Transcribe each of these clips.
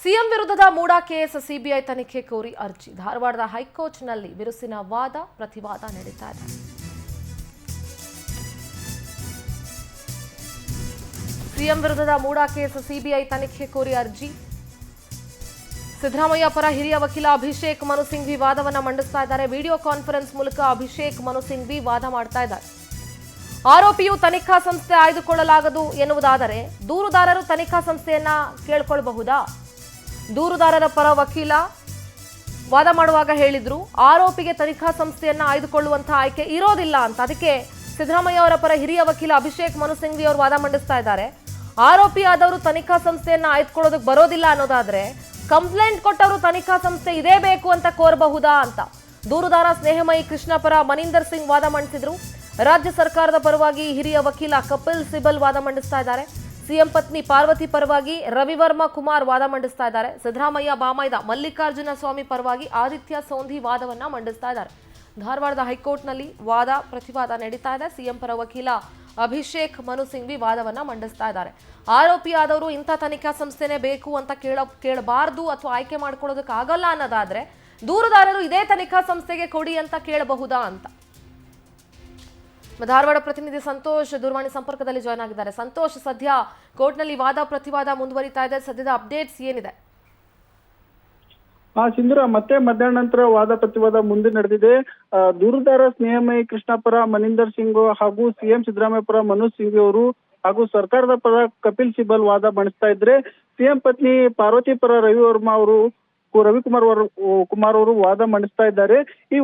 CM ವಿರುದ್ಧದ MUDA case CBI ತನಿಖೆ ಕೋರಿ ಅರ್ಜಿ. ಧಾರವಾಡದ ಹೈಕೋರ್ಟ್ನಲ್ಲಿ ಬಿರುಸಿನ ವಾದ ಪ್ರತಿವಾದ ನಡೀತಾ ಇದೆ. ಸಿಎಂ ವಿರುದ್ಧದ ಮೂಡಾ ಕೇಸ್ ಸಿಬಿಐ ತನಿಖೆ ಕೋರಿ ಅರ್ಜಿ. ಸಿದ್ದರಾಮಯ್ಯ ಪರ ಹಿರಿಯ ವಕೀಲ ಅಭಿಷೇಕ್ ಮನು ಸಿಂಘ್ವಿ ವಾದವನ್ನ ಮಂಡಿಸ್ತಾ ಇದ್ದಾರೆ. ವಿಡಿಯೋ ಕಾನ್ಫರೆನ್ಸ್ ಮೂಲಕ ಅಭಿಷೇಕ್ ಮನು ಸಿಂಘ್ವಿ ವಾದ ಮಾಡ್ತಾ ಇದ್ದಾರೆ. ಆರೋಪಿಯು ತನಿಖಾ ಸಂಸ್ಥೆ ಆಯ್ದುಕೊಳ್ಳಲಾಗದು ಎನ್ನುವುದಾದರೆ ದೂರುದಾರರು ತನಿಖಾ ಸಂಸ್ಥೆಯನ್ನ ಕೇಳ್ಕೊಳ್ಬಹುದಾ? ದೂರುದಾರರ ಪರ ವಕೀಲ ವಾದ ಮಾಡುವಾಗ ಹೇಳಿದ್ರು ಆರೋಪಿಗೆ ತನಿಖಾ ಸಂಸ್ಥೆಯನ್ನ ಆಯ್ದುಕೊಳ್ಳುವಂತಹ ಆಯ್ಕೆ ಇರೋದಿಲ್ಲ ಅಂತ. ಅದಕ್ಕೆ ಸಿದ್ದರಾಮಯ್ಯ ಅವರ ಪರ ಹಿರಿಯ ವಕೀಲ ಅಭಿಷೇಕ್ ಮನು ಸಿಂಘ್ವಿ ಅವರು ವಾದ ಮಂಡಿಸ್ತಾ ಇದ್ದಾರೆ. ಆರೋಪಿ ಆದವರು ತನಿಖಾ ಸಂಸ್ಥೆಯನ್ನ ಆಯ್ದುಕೊಳ್ಳೋದಕ್ಕೆ ಬರೋದಿಲ್ಲ ಅನ್ನೋದಾದ್ರೆ ಕಂಪ್ಲೇಂಟ್ ಕೊಟ್ಟವರು ತನಿಖಾ ಸಂಸ್ಥೆ ಇದೇ ಬೇಕು ಅಂತ ಕೋರಬಹುದಾ ಅಂತ. ದೂರುದಾರ ಸ್ನೇಹಮಯಿ ಕೃಷ್ಣ ಪರ ಮನಿಂದರ್ ಸಿಂಗ್ ವಾದ ಮಂಡಿಸಿದ್ರು. ರಾಜ್ಯ ಸರ್ಕಾರದ ಪರವಾಗಿ ಹಿರಿಯ ವಕೀಲ ಕಪಿಲ್ ಸಿಬಲ್ ವಾದ ಮಂಡಿಸ್ತಾ ಇದ್ದಾರೆ. ಸಿಎಂ ಪತ್ನಿ ಪಾರ್ವತಿ ಪರವಾಗಿ ರವಿವರ್ಮ ಕುಮಾರ್ ವಾದ ಮಂಡಿಸ್ತಾ ಇದ್ದಾರೆ. ಸಿದ್ದರಾಮಯ್ಯ ಬಾಮೈದ ಮಲ್ಲಿಕಾರ್ಜುನ ಸ್ವಾಮಿ ಪರವಾಗಿ ಆದಿತ್ಯ ಸೋಂಧಿ ವಾದವನ್ನ ಮಂಡಿಸ್ತಾ ಇದ್ದಾರೆ. ಧಾರವಾಡದ ಹೈಕೋರ್ಟ್ನಲ್ಲಿ ವಾದ ಪ್ರತಿವಾದ ನಡೀತಾ ಇದೆ. ಸಿಎಂ ಪರ ವಕೀಲ ಅಭಿಷೇಕ್ ಮನು ಸಿಂಘ್ವಿ ವಾದವನ್ನ ಮಂಡಿಸ್ತಾ ಇದ್ದಾರೆ. ಆರೋಪಿ ಆದವರು ಇಂಥ ತನಿಖಾ ಸಂಸ್ಥೆನೇ ಬೇಕು ಅಂತ ಕೇಳಬಾರ್ದು ಅಥವಾ ಆಯ್ಕೆ ಮಾಡ್ಕೊಳ್ಳೋದಕ್ಕೆ ಆಗಲ್ಲ ಅನ್ನೋದಾದ್ರೆ ದೂರುದಾರರು ಇದೇ ತನಿಖಾ ಸಂಸ್ಥೆಗೆ ಕೊಡಿ ಅಂತ ಕೇಳಬಹುದಾ ಅಂತ. ಧಾರವಾಡ ಪ್ರತಿನಿಧಿ ಸಂತೋಷ್ ದೂರವಾಣಿ ಸಂಪರ್ಕದಲ್ಲಿ ಜಾಯ್ನ್ ಆಗಿದ್ದಾರೆ. ಸಂತೋಷ್, ಸದ್ಯ ಕೋರ್ಟ್ನಲ್ಲಿ ವಾದ ಪ್ರತಿವಾದ ಮುಂದುವರಿತಾ ಇದೆ. ಸದ್ಯದ ಅಪ್ಡೇಟ್ಸ್ ಏನಿದೆ? ಸಿಂಧೂರ, ಮತ್ತೆ ಮಧ್ಯಾಹ್ನ ನಂತರ ವಾದ ಪ್ರತಿವಾದ ಮುಂದೆ ನಡೆದಿದೆ. ದೂರುದಾರ ಸ್ನೇಹಮಯಿ ಕೃಷ್ಣ ಪರ ಮನಿಂದರ್ ಸಿಂಗ್ ಹಾಗೂ ಸಿಎಂ ಸಿದ್ದರಾಮಯ್ಯ ಪರ ಮನೋಜ್ ಸಿಂಘ್ವಿ ಅವರು ಹಾಗೂ ಸರ್ಕಾರದ ಪರ ಕಪಿಲ್ ಸಿಬಲ್ ವಾದ ಮಂಡಿಸ್ತಾ ಇದ್ರೆ, ಸಿಎಂ ಪತ್ನಿ ಪಾರ್ವತಿ ಪರ ರವಿಕುಮಾರ್ ಅವರು ವಾದ ಮಂಡಿಸ್ತಾ ಇದ್ದಾರೆ. ಈ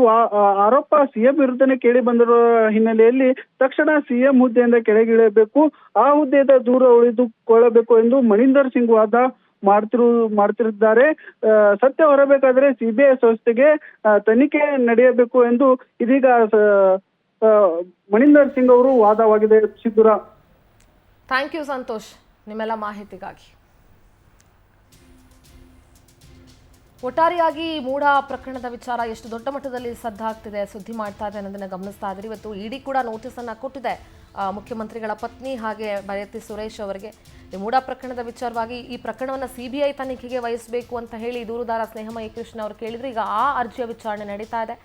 ಆರೋಪ ಸಿಎಂ ವಿರುದ್ಧನೇ ಕೇಳಿ ಬಂದಿರುವ ಹಿನ್ನೆಲೆಯಲ್ಲಿ ತಕ್ಷಣ ಸಿಎಂ ಹುದ್ದೆಯಿಂದ ಕೆಳಗಿಳಿಯಬೇಕು, ಆ ಹುದ್ದೆಯಿಂದ ದೂರ ಉಳಿದುಕೊಳ್ಳಬೇಕು ಎಂದು ಮನಿಂದರ್ ಸಿಂಗ್ ವಾದ ಮಾಡ್ತಿದ್ದಾರೆ. ಸತ್ಯ ಹೊರಬೇಕಾದ್ರೆ ಸಿಬಿಐ ಸಂಸ್ಥೆಗೆ ತನಿಖೆ ನಡೆಯಬೇಕು ಎಂದು ಇದೀಗ ಮನಿಂದರ್ ಸಿಂಗ್ ಅವರು ವಾದವಾಗಿದೆ. ಸಿದ್ದೂರ, ಥ್ಯಾಂಕ್ ಯು ಸಂತೋಷ್ ನಿಮ್ಮೆಲ್ಲ ಮಾಹಿತಿಗಾಗಿ. ಒಟ್ಟಾರೆಯಾಗಿ ಮೂಡಾ ಪ್ರಕರಣದ ವಿಚಾರ ಎಷ್ಟು ದೊಡ್ಡ ಮಟ್ಟದಲ್ಲಿ ಸದ್ದಾಗ್ತಿದೆ, ಸುದ್ದಿ ಮಾಡ್ತಾ ಇದೆ ಅನ್ನೋದನ್ನ ಗಮನಿಸ್ತಾ ಇದ್ದೀರಿ. ಇವತ್ತು ಇಡಿ ಕೂಡ ನೋಟಿಸ್ ಅನ್ನ ಕೊಟ್ಟಿದೆ ಮುಖ್ಯಮಂತ್ರಿಗಳ ಪತ್ನಿ ಹಾಗೆ ಬಯತಿ ಸುರೇಶ್ ಅವರಿಗೆ. ಈ ಮೂಡಾ ಪ್ರಕರಣದ ವಿಚಾರವಾಗಿ ಈ ಪ್ರಕರಣವನ್ನು ಸಿಬಿಐ ತನಿಖೆಗೆ ವಹಿಸಬೇಕು ಅಂತ ಹೇಳಿ ದೂರುದಾರ ಸ್ನೇಹಮಯಿ ಕೃಷ್ಣ ಅವರು ಕೇಳಿದ್ರು. ಈಗ ಆ ಅರ್ಜಿಯ ವಿಚಾರಣೆ ನಡೀತಾ ಇದೆ.